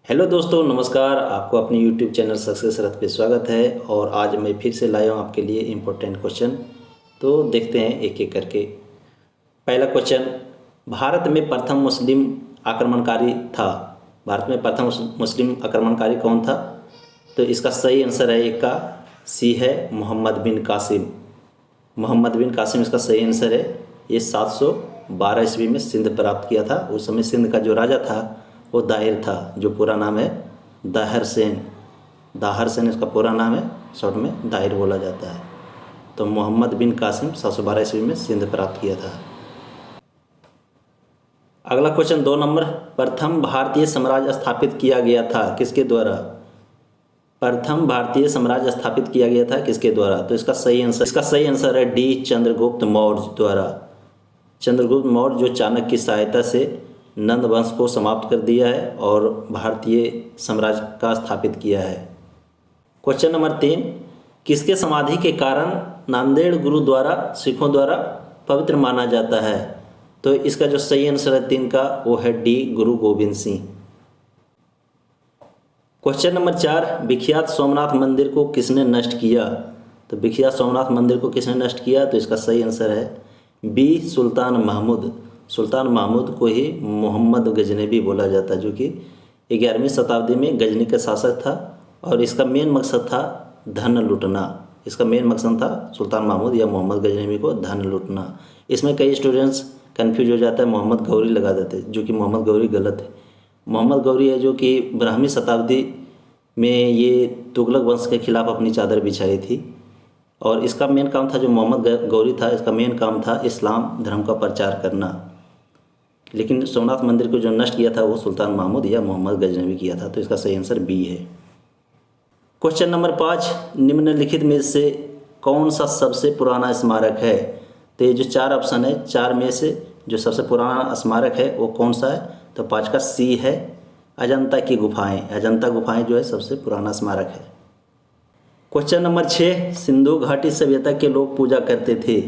Hello दोस्तों, नमस्कार। आपको अपने यूट्यूब चैनल सक्सेस रथ पे स्वागत है। और आज मैं फिर से लाया हूँ आपके लिए इम्पोर्टेंट क्वेश्चन। तो देखते हैं एक एक करके। पहला क्वेश्चन, भारत में प्रथम मुस्लिम आक्रमणकारी था। भारत में प्रथम मुस्लिम आक्रमणकारी कौन था? तो इसका सही आंसर है एक का सी है मोहम्मद बिन कासिम। मोहम्मद बिन कासिम इसका सही आंसर है। ये 712 ईस्वी में सिंध प्राप्त किया था। उस समय सिंध का जो राजा था वो दाहिर था, जो पूरा नाम है दाहिर सेन। दाहिर सेन इसका पूरा नाम है, शॉर्ट में दाहिर बोला जाता है। तो मोहम्मद बिन कासिम 712 ईस्वी में सिंध प्राप्त किया था। अगला क्वेश्चन 2 नंबर, प्रथम भारतीय साम्राज्य स्थापित किया गया था किसके द्वारा? प्रथम भारतीय साम्राज्य स्थापित किया गया था किसके द्वारा? तो इसका सही आंसर है डी, चंद्रगुप्त मौर्य द्वारा। चंद्रगुप्त मौर्य जो चाणक्य की सहायता से नंद वंश को समाप्त कर दिया है और भारतीय साम्राज्य का स्थापित किया है। क्वेश्चन नंबर 3, किसके समाधि के कारण नांदेड़ गुरुद्वारा सिखों द्वारा पवित्र माना जाता है? तो इसका जो सही आंसर है 3 का वो है डी, गुरु गोविंद सिंह। क्वेश्चन नंबर 4, विख्यात सोमनाथ मंदिर को किसने नष्ट किया? तो विख्यात सोमनाथ मंदिर को किसने नष्ट किया? तो इसका सही आंसर है बी, सुल्तान महमूद। सुल्तान महमूद को ही मोहम्मद गजनबी बोला जाता है, जो कि 11वीं शताब्दी में गजनी का शासक था और इसका मेन मकसद था धन लूटना। इसका मेन मकसद था सुल्तान महमूद या मोहम्मद गजनबी को धन लूटना। इसमें कई स्टूडेंट्स कंफ्यूज हो जाता है, मोहम्मद गौरी लगा देते हैं, जो कि मोहम्मद गौरी गलत है। मोहम्मद गौरी है जो कि 12वीं शताब्दी में ये तुगलक वंश के खिलाफ अपनी चादर बिछाई थी और इसका मेन काम था, जो मोहम्मद गौरी था इसका मेन काम था इस्लाम धर्म का प्रचार करना। लेकिन सोमनाथ मंदिर को जो नष्ट किया था वो सुल्तान महमूद या मोहम्मद गजनबी किया था। तो इसका सही आंसर बी है। क्वेश्चन नंबर 5, निम्नलिखित में से कौन सा सबसे पुराना स्मारक है? तो ये जो 4 ऑप्शन है, 4 में से जो सबसे पुराना स्मारक है वो कौन सा है? तो 5 का सी है अजंता की गुफाएं। अजंता गुफाएं जो है सबसे पुराना स्मारक है। क्वेश्चन नंबर 6, सिंधु घाटी सभ्यता के लोग पूजा करते थे।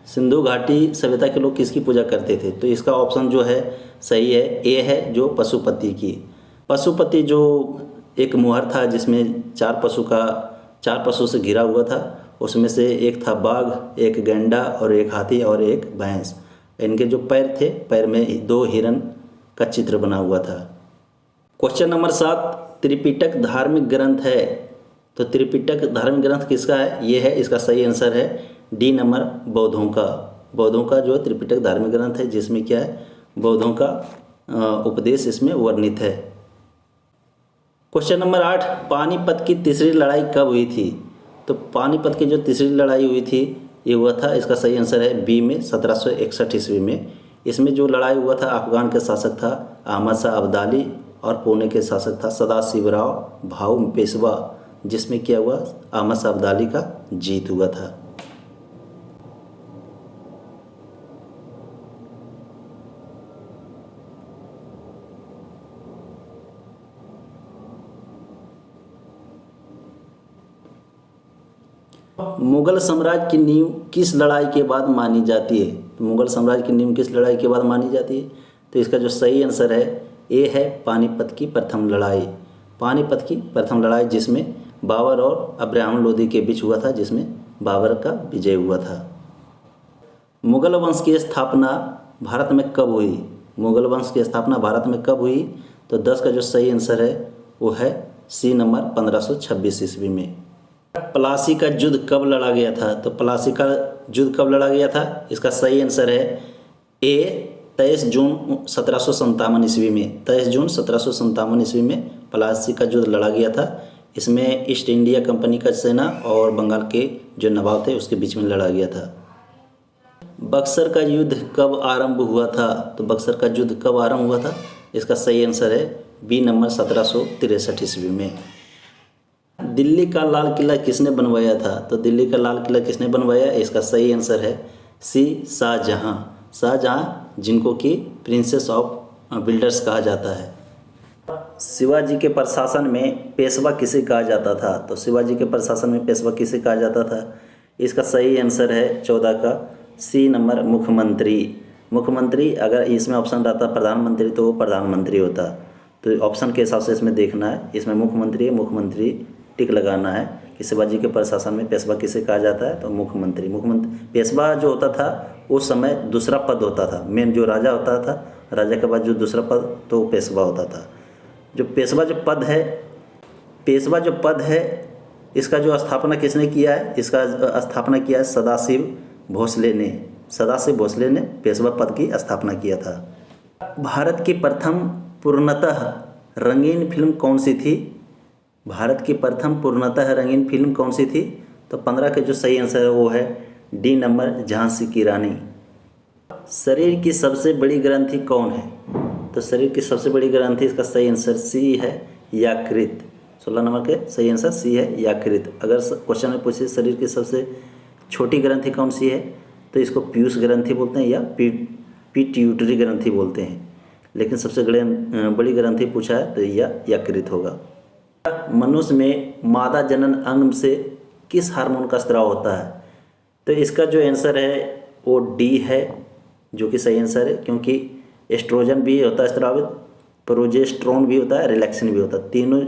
सिंधु घाटी सभ्यता के लोग किसकी पूजा करते थे? तो इसका ऑप्शन जो है सही है ए है, जो पशुपति की। पशुपति जो एक मुहर था जिसमें 4 पशु से घिरा हुआ था। उसमें से एक था बाघ, एक गैंडा और एक हाथी और एक भैंस। इनके जो पैर थे, पैर में 2 हिरन का चित्र बना हुआ था। क्वेश्चन नंबर 7, त्रिपिटक धार्मिक ग्रंथ है। तो त्रिपिटक धार्मिक ग्रंथ किसका है? ये है, इसका सही आंसर है डी नंबर, बौद्धों का। बौद्धों का जो त्रिपिटक धार्मिक ग्रंथ है जिसमें क्या है, बौद्धों का उपदेश इसमें वर्णित है। क्वेश्चन नंबर 8, पानीपत की तीसरी लड़ाई कब हुई थी? तो पानीपत की जो तीसरी लड़ाई हुई थी ये हुआ था, इसका सही आंसर है बी में 1761 ईस्वी में। इसमें जो लड़ाई हुआ था, अफगान के शासक था अहमद शाह अब्दाली और पुणे के शासक था सदाशिवराव भाऊ पेशवा, जिसमें क्या हुआ, अहमद शाह अब्दाली का जीत हुआ था। मुगल साम्राज्य की नींव किस लड़ाई के बाद मानी जाती है? तो मुगल साम्राज्य की नींव किस लड़ाई के बाद मानी जाती है? तो इसका जो सही आंसर है ए है, पानीपत की प्रथम लड़ाई। पानीपत की प्रथम लड़ाई जिसमें बाबर और अब्राहम लोदी के बीच हुआ था, जिसमें बाबर का विजय हुआ था। मुगल वंश की स्थापना भारत में कब हुई? मुगल वंश की स्थापना भारत में कब हुई? तो 10 का जो सही आंसर है वो है सी नंबर, 1526 ईस्वी में। प्लासी का युद्ध कब लड़ा गया था? तो प्लासी का युद्ध कब लड़ा गया था? इसका सही आंसर है ए, 23 जून 1757 ईस्वी में। 23 जून 1757 ईस्वी में प्लासी का युद्ध लड़ा गया था। इसमें ईस्ट इंडिया कंपनी का सेना और बंगाल के जो नवाब थे उसके बीच में लड़ा गया था। बक्सर का युद्ध कब आरंभ हुआ था? तो बक्सर का युद्ध कब आरंभ हुआ था? इसका सही आंसर है बी नंबर, 1763 ईस्वी में। दिल्ली का लाल किला किसने बनवाया था? तो दिल्ली का लाल किला किसने बनवाया? इसका सही आंसर है सी, शाहजहां। शाहजहां, जिनको कि प्रिंसेस ऑफ बिल्डर्स कहा जाता है। शिवाजी के प्रशासन में पेशवा किसे कहा जाता था? तो शिवाजी के प्रशासन में पेशवा किसे कहा जाता था? इसका सही आंसर है 14 का सी नंबर, मुख्यमंत्री। मुख्यमंत्री, अगर इसमें ऑप्शन रहता प्रधानमंत्री तो वो प्रधानमंत्री होता। तो ऑप्शन के हिसाब से इसमें देखना है। इसमें मुख्यमंत्री है, मुख्यमंत्री टिक लगाना है कि शिवाजी के प्रशासन में पेशवा किसे कहा जाता है, तो मुख्यमंत्री। पेशवा जो होता था उस समय दूसरा पद होता था, मेन जो राजा होता था, राजा के बाद जो दूसरा पद तो पेशवा होता था। जो पेशवा जो पद है इसका जो स्थापना किसने किया है, इसका स्थापना किया है सदाशिव भोसले ने पेशवा पद की स्थापना किया था। भारत की प्रथम पूर्णतः रंगीन फिल्म कौन सी थी? भारत की प्रथम पूर्णतः रंगीन फिल्म कौन सी थी? तो 15 के जो सही आंसर है वो है डी नंबर, झांसी की रानी। शरीर की सबसे बड़ी ग्रंथि कौन है? तो शरीर की सबसे बड़ी ग्रंथि, इसका सही आंसर सी है, यकृत। 16 नंबर के सही आंसर सी है, यकृत। अगर क्वेश्चन में पूछे शरीर की सबसे छोटी ग्रंथि कौन सी है, तो इसको पीयूष ग्रंथि बोलते हैं या पिट्यूटरी ग्रंथि बोलते हैं, लेकिन सबसे बड़ी ग्रंथि पूछा है तो यह यकृत होगा। मनुष्य में मादा जनन अंग से किस हार्मोन का स्राव होता है? तो इसका जो आंसर है वो डी है, जो कि सही आंसर है, क्योंकि एस्ट्रोजन भी होता है स्रावित, प्रोजेस्टेरोन भी होता है, रिलैक्सिन भी होता है, तीनों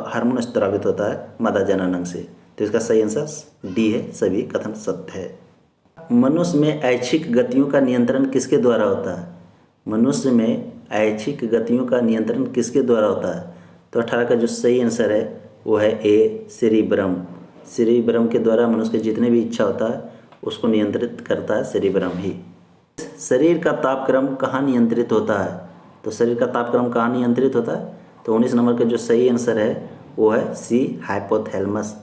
हार्मोन स्रावित होता है मादा जनन अंग से। तो इसका सही आंसर डी है, सभी कथन सत्य है। मनुष्य में ऐच्छिक गतियों का नियंत्रण किसके द्वारा होता है? मनुष्य में ऐच्छिक गतियों का नियंत्रण किसके द्वारा होता है? तो 18 का जो सही आंसर है वो है ए, सेरिब्रम के द्वारा मनुष्य के जितने भी इच्छा होता है उसको नियंत्रित करता है सेरिब्रम ही। शरीर का तापक्रम कहाँ नियंत्रित होता है? तो शरीर का तापक्रम कहाँ नियंत्रित होता है? तो 19 नंबर का जो सही आंसर है वो है सी, हाइपोथैलेमस।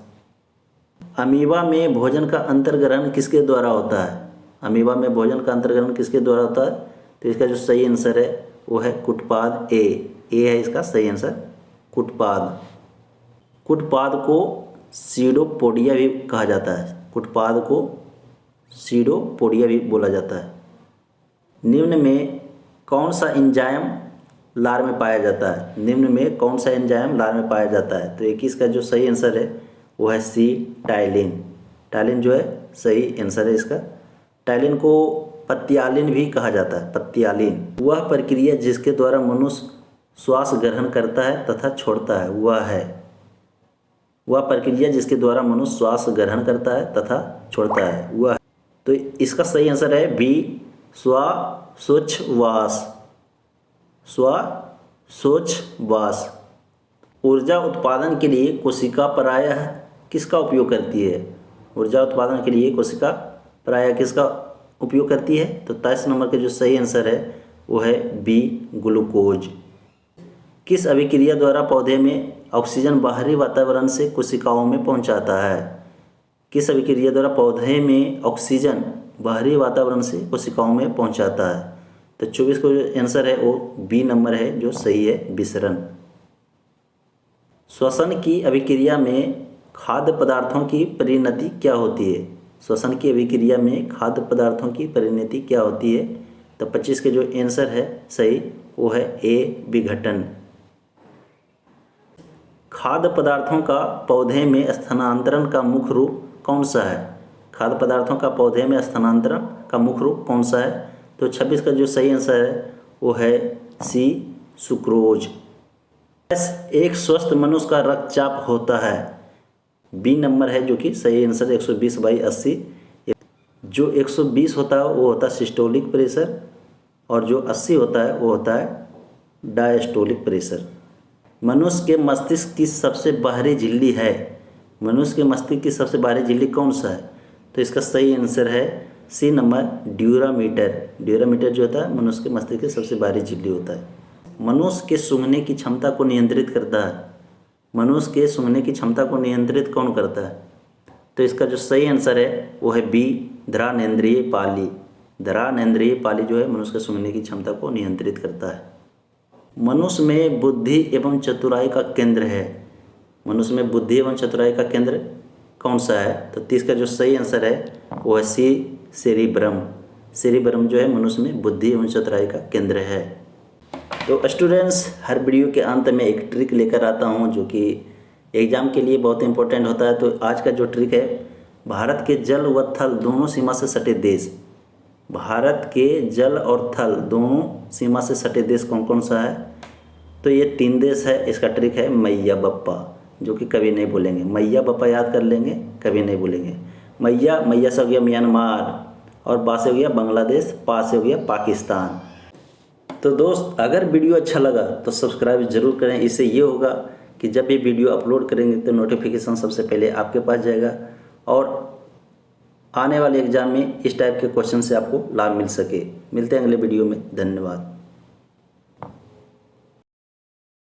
अमीबा में भोजन का अंतर्ग्रहण किसके द्वारा होता है? अमीबा में भोजन का अंतर्ग्रहण किसके द्वारा होता है? तो इसका जो सही आंसर है वो है कुटपाद, ए है इसका सही आंसर, कुटपाद। कुटपाद को सीडोपोडिया भी कहा जाता है, कुटपाद को सीडोपोडिया भी बोला जाता है। निम्न में कौन सा एंजाइम लार में पाया जाता है? निम्न में कौन सा एंजाइम लार में पाया जाता है? तो 21 का जो सही आंसर है वो है सी, टाइलिन। टाइलिन जो है सही आंसर है इसका। टाइलिन को पत्तियालिन भी कहा जाता है, पत्तियालिन। वह प्रक्रिया जिसके द्वारा मनुष्य श्वास ग्रहण करता है तथा छोड़ता है वह प्रक्रिया जिसके द्वारा मनुष्य श्वास ग्रहण करता है तथा छोड़ता है वह है। तो इसका सही आंसर है बी, श्वासोच्छ्वास। ऊर्जा उत्पादन के लिए कोशिका प्रायः किसका उपयोग करती है? ऊर्जा उत्पादन के लिए कोशिका प्रायः किसका उपयोग करती है? तो 23 नंबर के जो सही आंसर है वो है बी, ग्लूकोज। किस अभिक्रिया द्वारा पौधे में ऑक्सीजन बाहरी वातावरण से कोशिकाओं में पहुंचाता है? किस अभिक्रिया द्वारा पौधे में ऑक्सीजन बाहरी वातावरण से कोशिकाओं में पहुंचाता है? तो 24 को जो आंसर है वो बी नंबर है, जो सही है, विसरण। श्वसन की अभिक्रिया में खाद्य पदार्थों की परिणति क्या होती है? श्वसन की अभिक्रिया में खाद्य पदार्थों की परिणति क्या होती है? तो 25 के जो आंसर है सही वो है ए, विघटन। खाद्य पदार्थों का पौधे में स्थानांतरण का मुख्य रूप कौन सा है? खाद्य पदार्थों का पौधे में स्थानांतरण का मुख्य रूप कौन सा है? तो 26 का जो सही आंसर है वो है सी, सुक्रोज। एक स्वस्थ मनुष्य का रक्तचाप होता है, बी नंबर है, जो कि सही आंसर 120/80। जो 120 होता है वो होता है सिस्टोलिक प्रेशर, और जो 80 होता है वो होता है डायस्टोलिक प्रेशर। मनुष्य के मस्तिष्क की सबसे बाहरी झिल्ली है, मनुष्य के मस्तिष्क की सबसे बाहरी झिल्ली कौन सा है? तो इसका सही आंसर है सी नंबर, ड्यूरामीटर। ड्यूरामीटर जो होता है मनुष्य के मस्तिष्क की सबसे बाहरी झिल्ली होता है। मनुष्य के सूंघने की क्षमता को नियंत्रित करता है, मनुष्य के सूंघने की क्षमता को नियंत्रित कौन करता है? तो इसका जो सही आंसर है वो है बी, घ्राणेंद्रिय पाली। घ्राणेंद्रिय पाली जो है मनुष्य के सूंघने की क्षमता को नियंत्रित करता है। मनुष्य में बुद्धि एवं चतुराई का केंद्र है, मनुष्य में बुद्धि एवं चतुराई का केंद्र कौन सा है? तो 30 का जो सही आंसर है वो है सी, सेरिब्रम। सेरिब्रम जो है मनुष्य में बुद्धि एवं चतुराई का केंद्र है। तो स्टूडेंट्स, हर वीडियो के अंत में एक ट्रिक लेकर आता हूं जो कि एग्ज़ाम के लिए बहुत इंपॉर्टेंट होता है। तो आज का जो ट्रिक है, भारत के जल व थल दोनों सीमा से सटे देश, भारत के जल और थल दोनों सीमा से सटे देश कौन कौन सा है? तो ये 3 देश है, इसका ट्रिक है मैया बप्पा, जो कि कभी नहीं भूलेंगे। मैया बप्पा याद कर लेंगे, कभी नहीं भूलेंगे। मैया से हो गया म्यांमार, और बा से हो गया बांग्लादेश, पा से हो गया पाकिस्तान। तो दोस्त, अगर वीडियो अच्छा लगा तो सब्सक्राइब जरूर करें। इससे ये होगा कि जब भी वीडियो अपलोड करेंगे तो नोटिफिकेशन सबसे पहले आपके पास जाएगा, और आने वाले एग्ज़ाम में इस टाइप के क्वेश्चन से आपको लाभ मिल सके। मिलते हैं अगले वीडियो में। धन्यवाद।